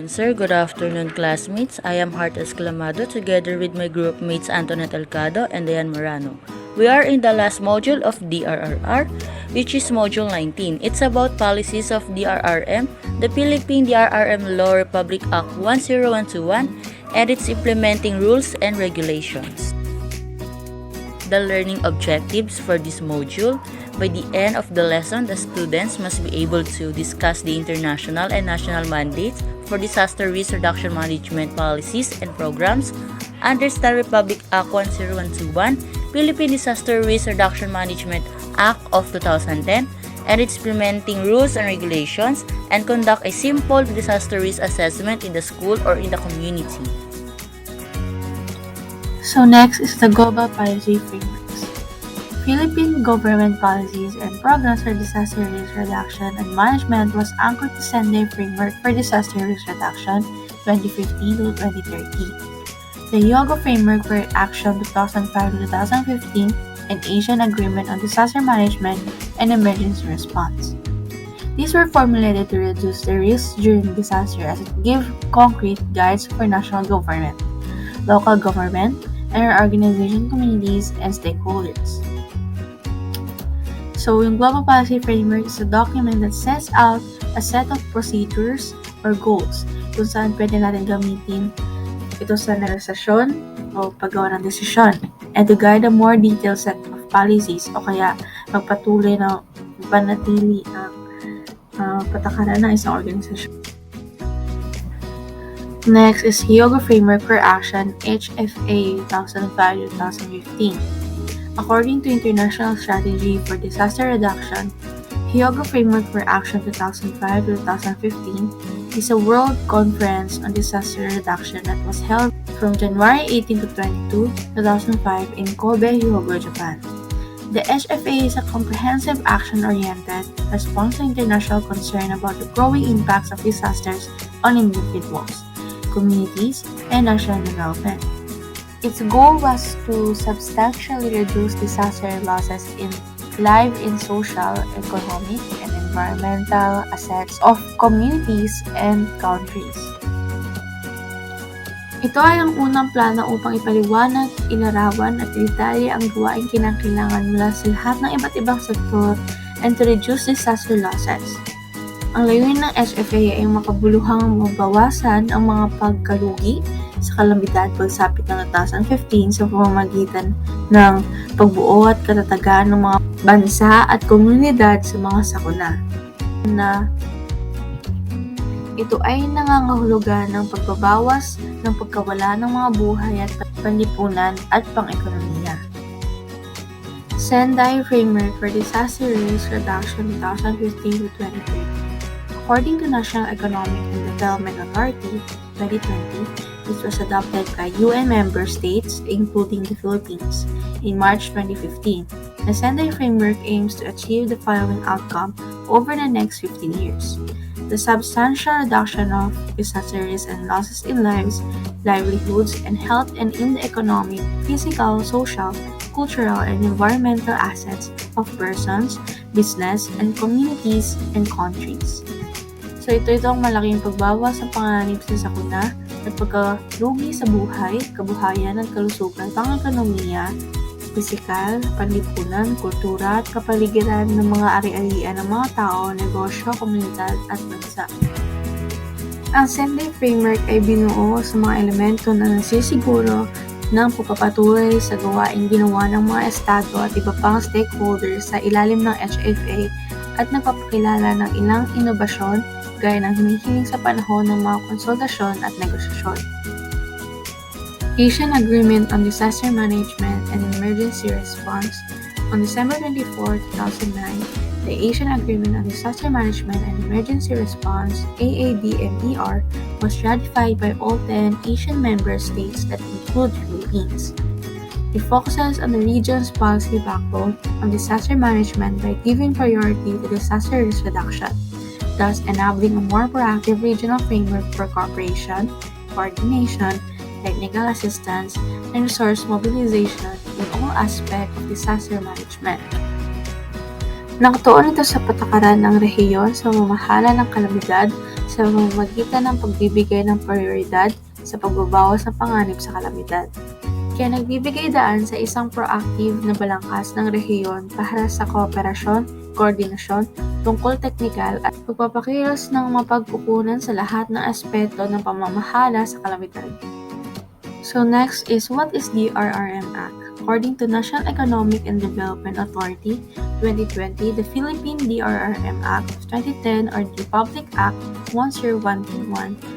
afternoon, sir. Good afternoon, classmates. I am Heart Esclamado together with my group mates Antoinette Alcado and Dayan Morano. We are in the last module of DRRR, which is module 19. It's about policies of DRRM, the Philippine DRRM Law Republic Act 10121, and its implementing rules and regulations. The learning objectives for this module. By the end of the lesson, the students must be able to discuss the international and national mandates for disaster risk reduction management policies and programs, understand Republic Act 10121, Philippine Disaster Risk Reduction Management Act of 2010, and its implementing rules and regulations, and conduct a simple disaster risk assessment in the school or in the community. So next is the global policy frameworks. Philippine government policies and programs for disaster risk reduction and management was anchored to Sendai Framework for Disaster Risk Reduction 2015 to 2030, the Hyogo Framework for Action 2005-2015, and Asian Agreement on Disaster Management and Emergency Response. These were formulated to reduce the risks during disaster as it gave concrete guides for national government, local government, and organization communities and stakeholders. So, yung Global Policy Framework is a document that sets out a set of procedures or goals kung saan pwede natin gamitin ito sa negosyasyon o paggawa ng desisyon, and to guide a more detailed set of policies o kaya magpatuloy na panatili ang patakaran ng isang organisasyon. Next is Hyogo Framework for Action HFA 2005-2015. According to International Strategy for Disaster Reduction, Hyogo Framework for Action 2005-2015 is a world conference on disaster reduction that was held from January 18 to 22, 2005 in Kobe, Hyogo, Japan. The HFA is a comprehensive action-oriented response to international concern about the growing impacts of disasters on individuals, communities, and national development. Its goal was to substantially reduce disaster losses in social, economic, and environmental assets of communities and countries. Ito ay ang unang plano upang ipaliwanag, ilarawan at idetalye ang gawaing kinakailangan mula sa lahat ng iba't ibang sektor and to reduce disaster losses. Ang layunin ng HFA ay makabuluhang mabawasan ang mga pagkalugi sa kalamidad pagsapit ng 2015 sa pamamagitan ng pagbuo at katatagan ng mga bansa at komunidad sa mga sakuna. Ito ay nangangahulugan ng pagbabawas ng pagkawala ng mga buhay at panlipunan at pang-ekonomiya. Sendai Framework for Disaster Risk Reduction 2015 to 2030. According to National Economic and Development Authority 2020, this was adopted by UN member states, including the Philippines, in March 2015. The Sendai Framework aims to achieve the following outcome over the next 15 years. The substantial reduction of disaster risks and losses in lives, livelihoods, and health, and in the economic, physical, social, cultural, and environmental assets of persons, business, and communities and countries. So itong malaking pagbawas sa panganib sa sakuna at pagkalugi sa buhay, kabuhayan at kalusugan, pang-ekonomiya, pisikal, panlipunan, kultura at kapaligiran ng mga ari-arian ng mga tao, negosyo, komunidad at bansa. Ang Sendai Framework ay binuo sa mga elemento na nasisiguro ng pagpapatuloy sa gawaing ginawa ng mga estado at iba pang stakeholders sa ilalim ng HFA at nagpapakilala ng ilang inobasyon gaya ng hinihiling sa panahon ng mga konsultasyon at negosasyon. Asian Agreement on Disaster Management and Emergency Response. On December 24, 2009, the Asian Agreement on Disaster Management and Emergency Response (AADMER) was ratified by all 10 Asian member states that include Philippines. It focuses on the region's policy backbone on disaster management by giving priority to disaster risk reduction, thus enabling a more proactive regional framework for cooperation, coordination, technical assistance, and resource mobilization in all aspects of disaster management. Nakatuon ito sa patakaran ng rehiyon sa pamamahala ng kalamidad sa pamamagitan ng pagbibigay ng prioridad sa pagbabawas ng panganib sa kalamidad. Kaya nagbibigay daan sa isang proactive na balangkas ng rehiyon para sa kooperasyon, koordinasyon, tungkol teknikal at pagpapakilos ng mapagkukunan sa lahat ng aspeto ng pamamahala sa kalamidad. So next is, what is the Drrm Act? According to National Economic and Development Authority 2020, the Philippine Drrm Act of 2010 or the Republic Act 10121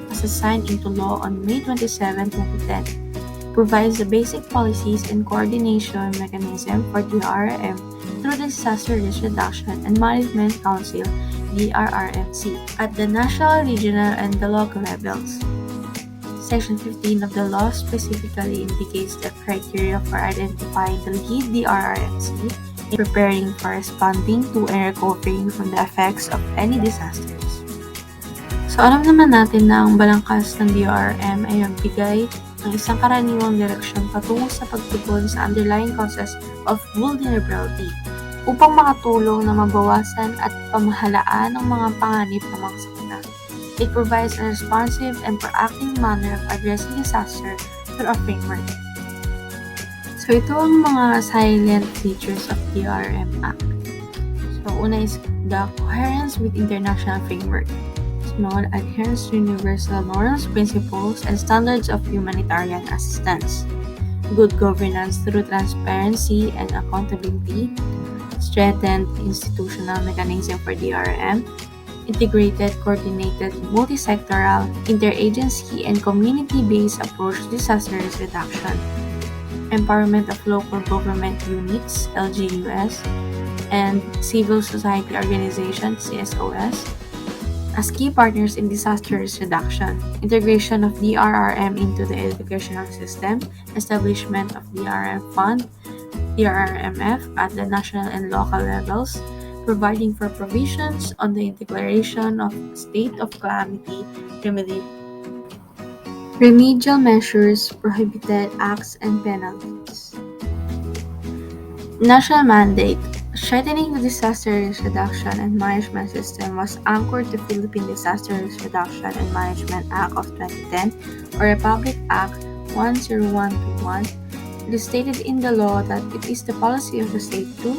was signed into law on May 27, 2010. Provides the basic policies and coordination mechanism for DRRM through the Disaster Risk Reduction and Management Council (DRRMC) at the national, regional, and the local levels. Section 15 of the law specifically indicates the criteria for identifying the lead DRRMC in preparing for responding to and recovering from the effects of any disasters. So alam naman natin na ang balangkas ng DRRM ay magbigay ng isang karaniwang direksyon patungo sa pagtugon sa underlying causes of vulnerability upang makatulong na mabawasan at pamahalaan ang mga panganib ng mga sakuna. It provides a responsive and proactive manner of addressing disaster through a framework. So ito ang mga silent features of the DRRM Act. So una is the coherence with international framework. Small adherence to universal norms, principles, and standards of humanitarian assistance. Good governance through transparency and accountability. Strengthened institutional mechanism for DRRM. Integrated, coordinated, multi-sectoral, interagency, and community-based approach to disaster risk reduction. Empowerment of local government units, LGUs, and civil society organizations, CSOs, as key partners in disaster risk reduction. Integration of DRRM into the educational system. Establishment of DRRM Fund, DRRMF at the national and local levels. Providing for provisions on the declaration of state of calamity, remedial measures, prohibited acts, and penalties. National mandate. Strengthening the disaster risk reduction and management system was anchored to Philippine Disaster Risk Reduction and Management Act of 2010 or Republic Act 10121. It is stated in the law that it is the policy of the state to: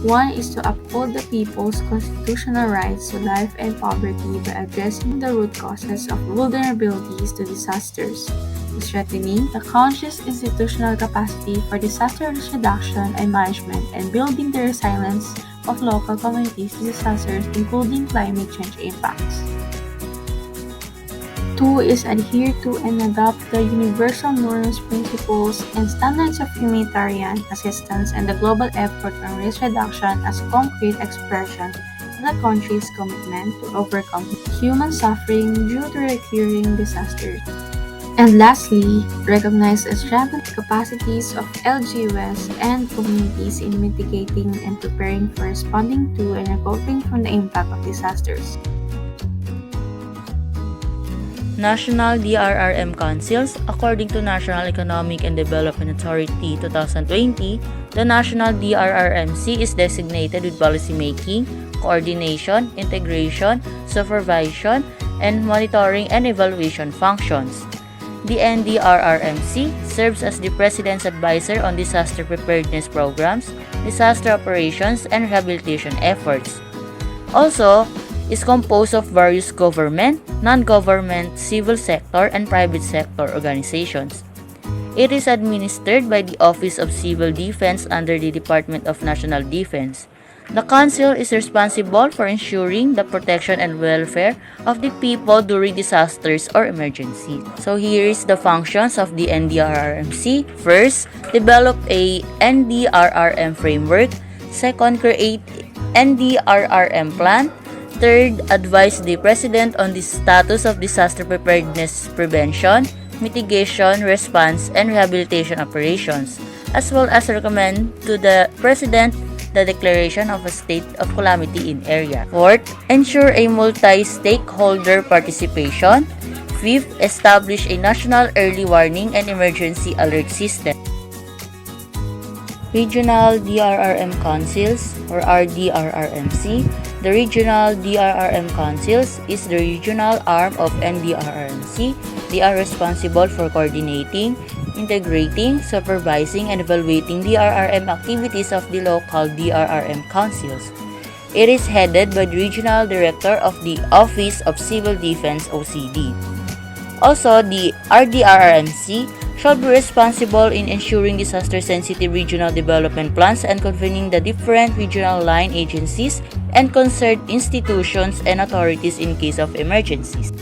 1 is to uphold the people's constitutional rights to life and poverty by addressing the root causes of vulnerabilities to disasters, strengthening the conscious institutional capacity for disaster risk reduction and management, and building the resilience of local communities to disasters, including climate change impacts. 2 is adhere to and adopt the universal norms, principles, and standards of humanitarian assistance and the global effort on risk reduction as concrete expression of the country's commitment to overcome human suffering due to recurring disasters. And lastly, recognize and strengthen the capacities of LGUs and communities in mitigating and preparing for responding to and recovering from the impact of disasters. National DRRM Councils. According to National Economic and Development Authority 2020, the National DRRMC is designated with policymaking, coordination, integration, supervision, and monitoring and evaluation functions. The NDRRMC serves as the President's advisor on disaster preparedness programs, disaster operations, and rehabilitation efforts. Also, is composed of various government, non-government, civil sector, and private sector organizations. It is administered by the Office of Civil Defense under the Department of National Defense. The Council is responsible for ensuring the protection and welfare of the people during disasters or emergencies. So here is the functions of the NDRRMC. First, develop a NDRRM framework. Second, create NDRRM plan. Third, advise the President on the status of disaster preparedness prevention, mitigation, response, and rehabilitation operations, as well as recommend to the President the declaration of a state of calamity in area. Fourth, ensure a multi-stakeholder participation. Fifth, establish a national early warning and emergency alert system. Regional DRRM Councils or RDRRMC. The regional DRRM councils is the regional arm of NDRRMC. They are responsible for coordinating, integrating, supervising, and evaluating DRRM activities of the local DRRM councils. It is headed by the Regional Director of the Office of Civil Defense OCD. Also, the RDRRMC shall be responsible in ensuring disaster-sensitive regional development plans and convening the different regional line agencies and concerned institutions and authorities in case of emergencies.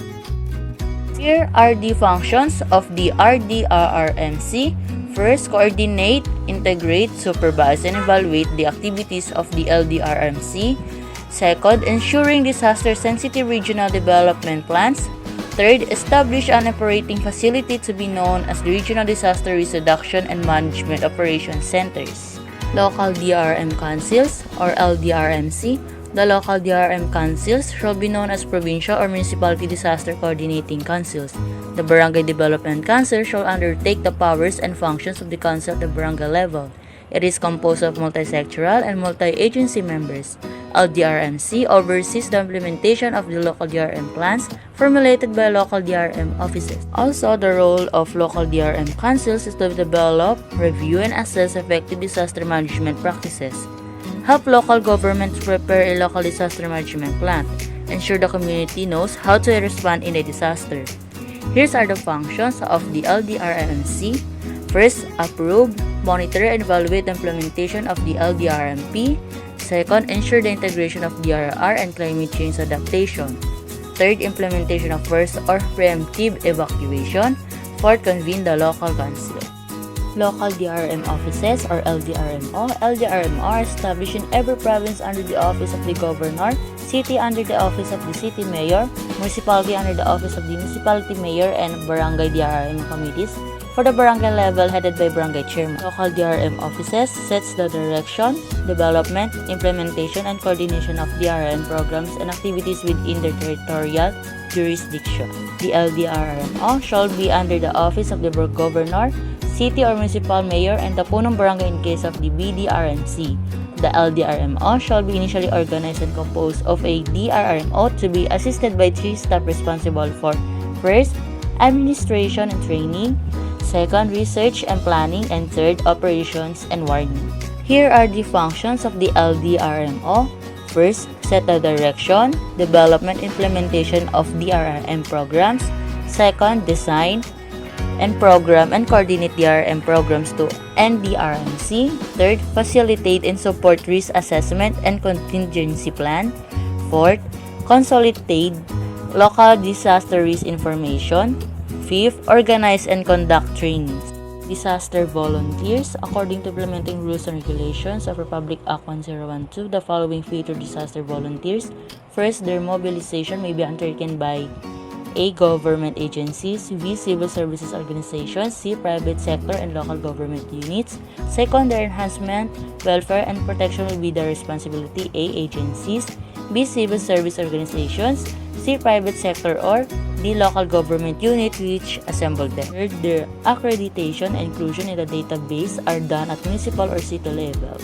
Here are the functions of the RDRRMC. First, coordinate, integrate, supervise, and evaluate the activities of the LDRMC. Second, ensuring disaster-sensitive regional development plans. Third, establish an operating facility to be known as the Regional Disaster Risk Reduction and Management Operations Centers. Local DRM Councils or LDRMC. The local DRM councils shall be known as Provincial or Municipality Disaster Coordinating Councils. The Barangay Development Council shall undertake the powers and functions of the council at the barangay level. It is composed of multi-sectoral and multi-agency members. LDRMC oversees the implementation of the local DRM plans formulated by local DRM offices. Also, the role of local DRM councils is to develop, review, and assess effective disaster management practices. Help local governments prepare a local disaster management plan. Ensure the community knows how to respond in a disaster. Here are the functions of the LDRMC. First, approve, monitor, and evaluate the implementation of the LDRMP. Second, ensure the integration of DRR and climate change adaptation. Third, implementation of first or preemptive evacuation. Fourth, convene the local council. Local DRM offices or LDRMO. LDRMO are established in every province under the office of the governor, city under the office of the city mayor, municipality under the office of the municipality mayor, and barangay DRM committees for the barangay level headed by barangay chairman. Local DRM offices sets the direction, development, implementation, and coordination of DRM programs and activities within their territorial jurisdiction. The LDRMO shall be under the office of the governor, city or municipal mayor, and the punong barangay in case of the BDRMC. The LDRMO shall be initially organized and composed of a DRRMO to be assisted by 3 staff responsible for first, administration and training, second, research and planning, and third, operations and warning. Here are the functions of the LDRMO. First, set the direction, development, implementation of DRRM programs. Second, design and program and coordinate DRM programs to NDRMC. Third, facilitate and support risk assessment and contingency plan. Fourth, consolidate local disaster risk information. Fifth, organize and conduct trainings. Disaster volunteers. According to implementing rules and regulations of Republic Act 1012, the following feature disaster volunteers. First, their mobilization may be undertaken by A. Government agencies, B. Civil services organizations, C. Private sector and local government units. Second, their enhancement, welfare, and protection will be the responsibility A. Agencies, B. Civil service organizations, C. Private sector, or D. Local government unit which assembled them. Third, their accreditation and inclusion in the database are done at municipal or city level.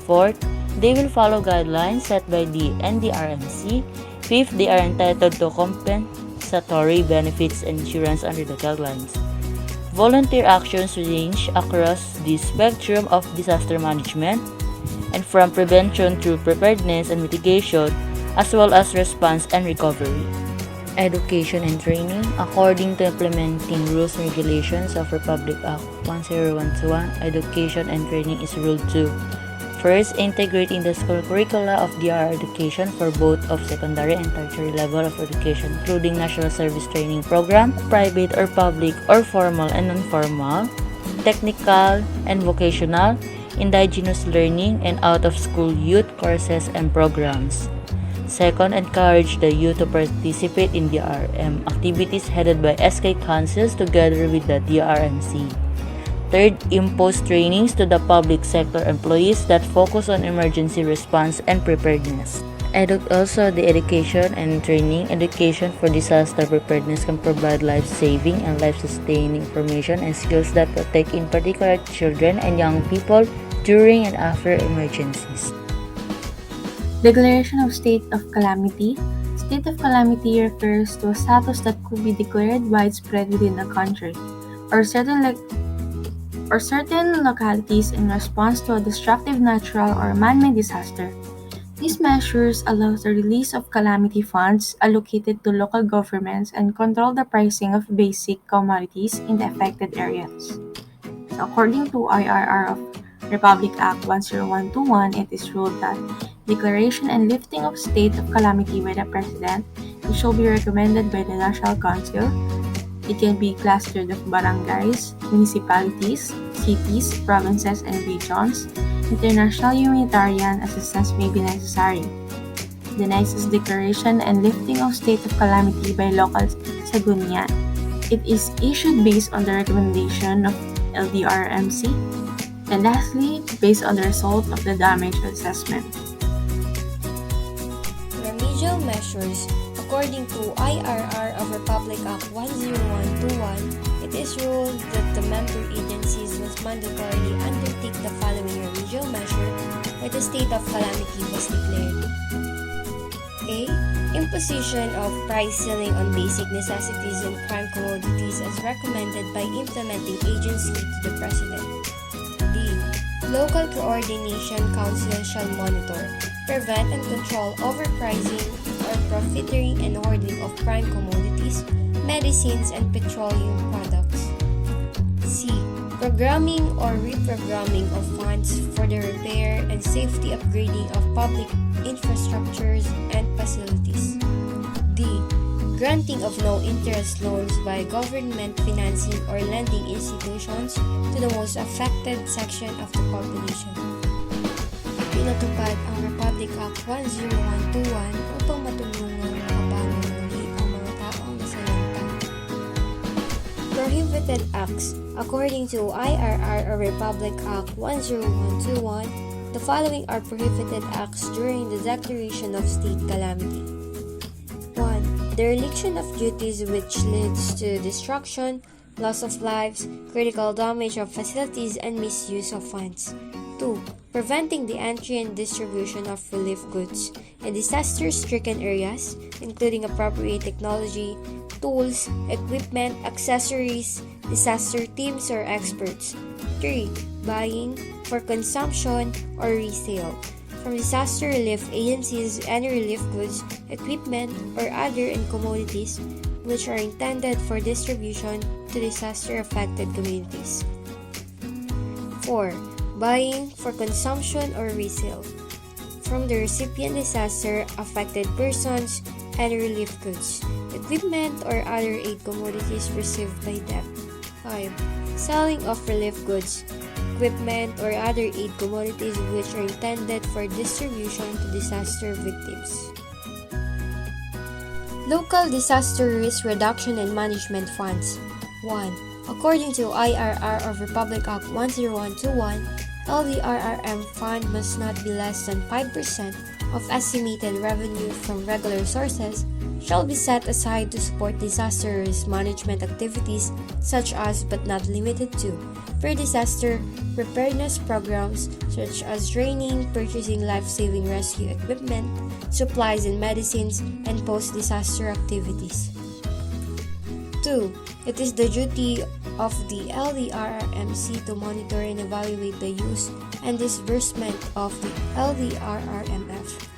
Fourth, they will follow guidelines set by the NDRMC. Fifth, they are entitled to compensatory benefits and insurance under the guidelines. Volunteer actions range across the spectrum of disaster management and from prevention through preparedness and mitigation, as well as response and recovery. Education and training. According to implementing rules and regulations of Republic Act 10121, education and training is Rule 2. First, integrating the school curricula of DRR education for both of secondary and tertiary level of education, including National Service Training Program, private or public or formal and non-formal, technical and vocational, indigenous learning, and out-of-school youth courses and programs. Second, encourage the youth to participate in DRM activities headed by SK councils together with the DRMC. Third, impose trainings to the public sector employees that focus on emergency response and preparedness. Also, the education and training. Education for disaster preparedness can provide life-saving and life-sustaining information and skills that protect in particular children and young people during and after emergencies. Declaration of State of Calamity. State of calamity refers to a status that could be declared widespread within a country or certain localities in response to a destructive natural or man-made disaster. These measures allow the release of calamity funds allocated to local governments and control the pricing of basic commodities in the affected areas. So according to IRR of Republic Act 10121, it is ruled that declaration and lifting of state of calamity by the President, it shall be recommended by the National Council. It can be clustered of barangays, municipalities, cities, provinces, and regions. International humanitarian assistance may be necessary. The nicest declaration and lifting of state of calamity by local Sagunian. It is issued based on the recommendation of LDRMC. And lastly, based on the result of the damage assessment. Remedial measures. According to IRR of Republic Act 10121, it is ruled that the member agencies must mandatorily undertake the following remedial measure when the state of calamity was declared. A. Imposition of price ceiling on basic necessities and prime commodities as recommended by implementing agency to the President. D. Local Coordination Council shall monitor, prevent and control overpricing or profiteering and hoarding of prime commodities, medicines, and petroleum products. C. Programming or reprogramming of funds for the repair and safety upgrading of public infrastructures and facilities. D. Granting of no-interest loans by government financing or lending institutions to the most affected section of the population. Pinatupad ang Republic Act 10121 upang matulungan makabangon muli ang mga taong nasalanta. Prohibited Acts. According to IRR or Republic Act 10121, the following are prohibited acts during the declaration of state calamity. 1. Dereliction of duties which leads to destruction, loss of lives, critical damage of facilities, and misuse of funds. 2. Preventing the entry and distribution of relief goods in disaster-stricken areas, including appropriate technology, tools, equipment, accessories, disaster teams, or experts. 3. Buying for consumption or resale from disaster relief agencies any relief goods, equipment, or other commodities which are intended for distribution to disaster-affected communities. 4. Buying for consumption or resale from the recipient disaster-affected persons any relief goods, equipment, or other aid commodities received by them. 5. Selling of relief goods, equipment, or other aid commodities which are intended for distribution to disaster victims. Local Disaster Risk Reduction and Management Funds. 1. According to IRR of Republic Act 10121, LDRRM fund must not be less than 5% of estimated revenue from regular sources shall be set aside to support disaster risk management activities such as but not limited to pre-disaster preparedness programs such as training, purchasing life-saving rescue equipment, supplies and medicines, and post-disaster activities. 2. It is the duty of the LDRRMC to monitor and evaluate the use and disbursement of the LDRRMF.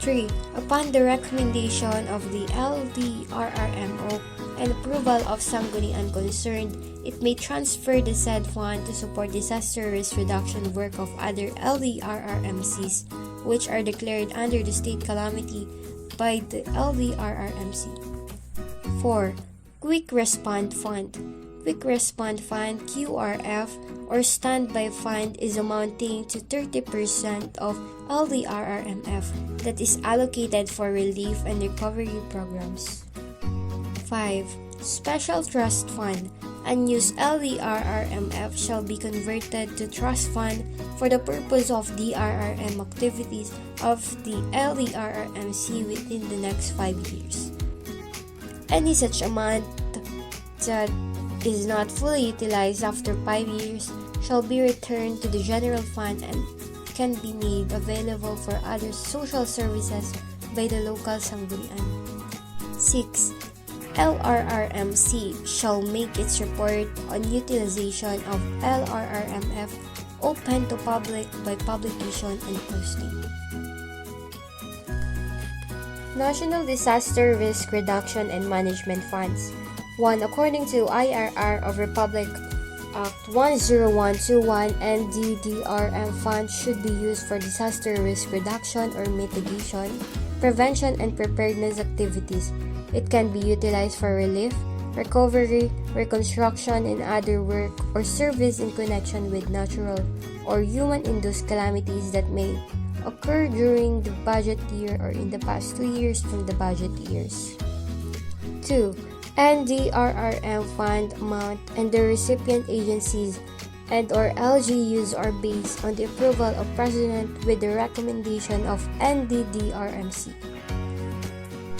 3. Upon the recommendation of the LDRRMO and approval of Sangguniang concerned, it may transfer the said fund to support disaster risk reduction work of other LDRRMCs which are declared under the state calamity by the LDRRMC. 4. Quick Response Fund. Quick Response Fund QRF or Standby Fund is amounting to 30% of LDRRMF that is allocated for relief and recovery programs. 5. Special Trust Fund. Unused LDRRMF shall be converted to trust fund for the purpose of DRRM activities of the LDRRMC within the next 5 years. Any such amount that is not fully utilized after 5 years shall be returned to the general fund and can be made available for other social services by the local sanggunian. 6. LRRMC shall make its report on utilization of LRRMF open to public by publication and posting. National Disaster Risk Reduction and Management Funds. 1. According to IRR of Republic Act 10121, NDDRM funds should be used for disaster risk reduction or mitigation, prevention and preparedness activities. It can be utilized for relief, recovery, reconstruction, and other work or service in connection with natural or human-induced calamities that may occur during the budget year or in the past 2 years from the budget years. 2. NDRRM fund amount and the recipient agencies and or LGUs are based on the approval of President with the recommendation of NDDRMC.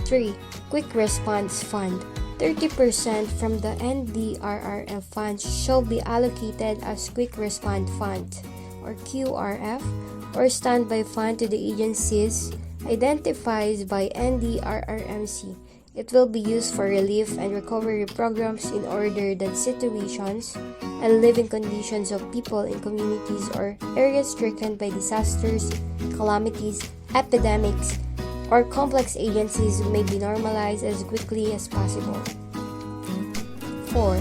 3. Quick Response Fund. 30% from the NDRRM funds shall be allocated as Quick Response Fund or QRF or Standby Fund to the agencies identified by NDRRMC. It will be used for relief and recovery programs in order that situations and living conditions of people in communities or areas stricken by disasters, calamities, epidemics, or complex agencies may be normalized as quickly as possible. 4.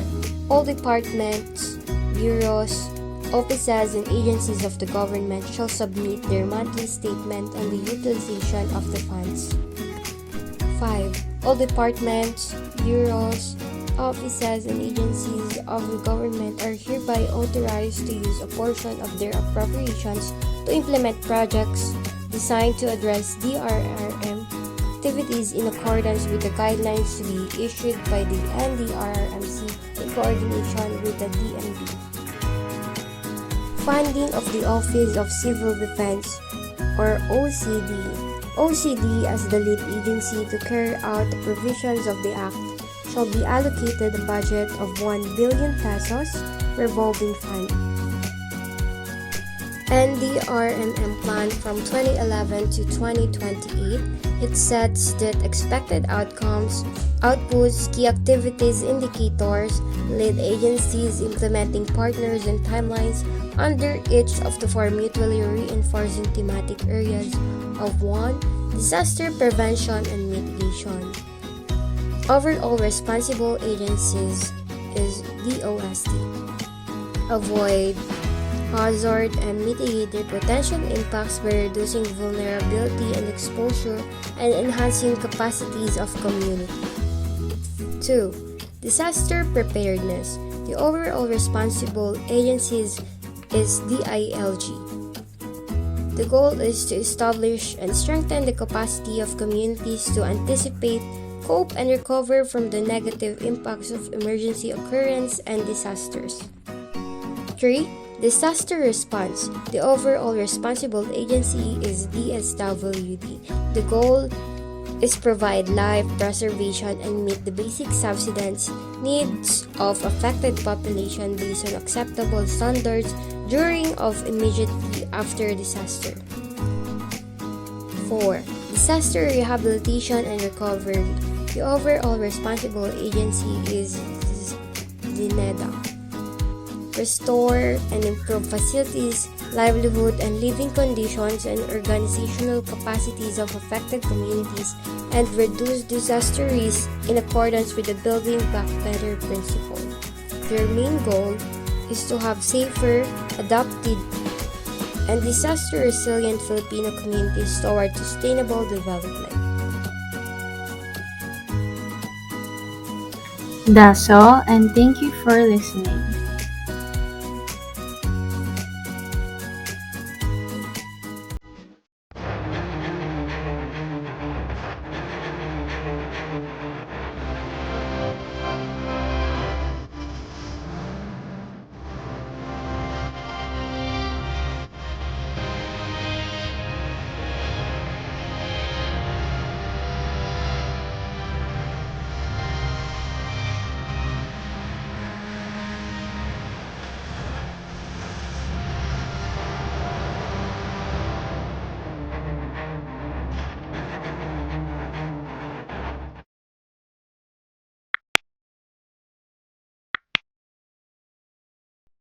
All departments, bureaus, offices, and agencies of the government shall submit their monthly statement on the utilization of the funds. 5. All departments, bureaus, offices, and agencies of the government are hereby authorized to use a portion of their appropriations to implement projects designed to address DRRM activities in accordance with the guidelines to be issued by the NDRRMC in coordination with the DNB. Funding of the Office of Civil Defense or OCD. OCD as the lead agency to carry out the provisions of the Act shall be allocated a budget of 1 billion pesos revolving fund. NDRMM plan from 2011 to 2028, it sets that expected outcomes, outputs, key activities, indicators, lead agencies, implementing partners, and timelines under each of the 4 mutually reinforcing thematic areas of 1. Disaster prevention and mitigation. Overall responsible agencies is DOST. Avoid hazard and mitigate their potential impacts by reducing vulnerability and exposure and enhancing capacities of community. 2. Disaster preparedness. The overall responsible agencies is DILG. The goal is to establish and strengthen the capacity of communities to anticipate, cope, and recover from the negative impacts of emergency occurrence and disasters. 3. Disaster response. The overall responsible agency is DSWD. The goal is provide life preservation and meet the basic subsistence needs of affected population based on acceptable standards during of immediately after disaster. 4. Disaster rehabilitation and recovery. The overall responsible agency is DINEDA. Restore and improve facilities, livelihood and living conditions and organizational capacities of affected communities and reduce disaster risk in accordance with the Building Back Better principle. Their main goal is to have safer, adapted, and disaster-resilient Filipino communities toward sustainable development. That's all, and thank you for listening.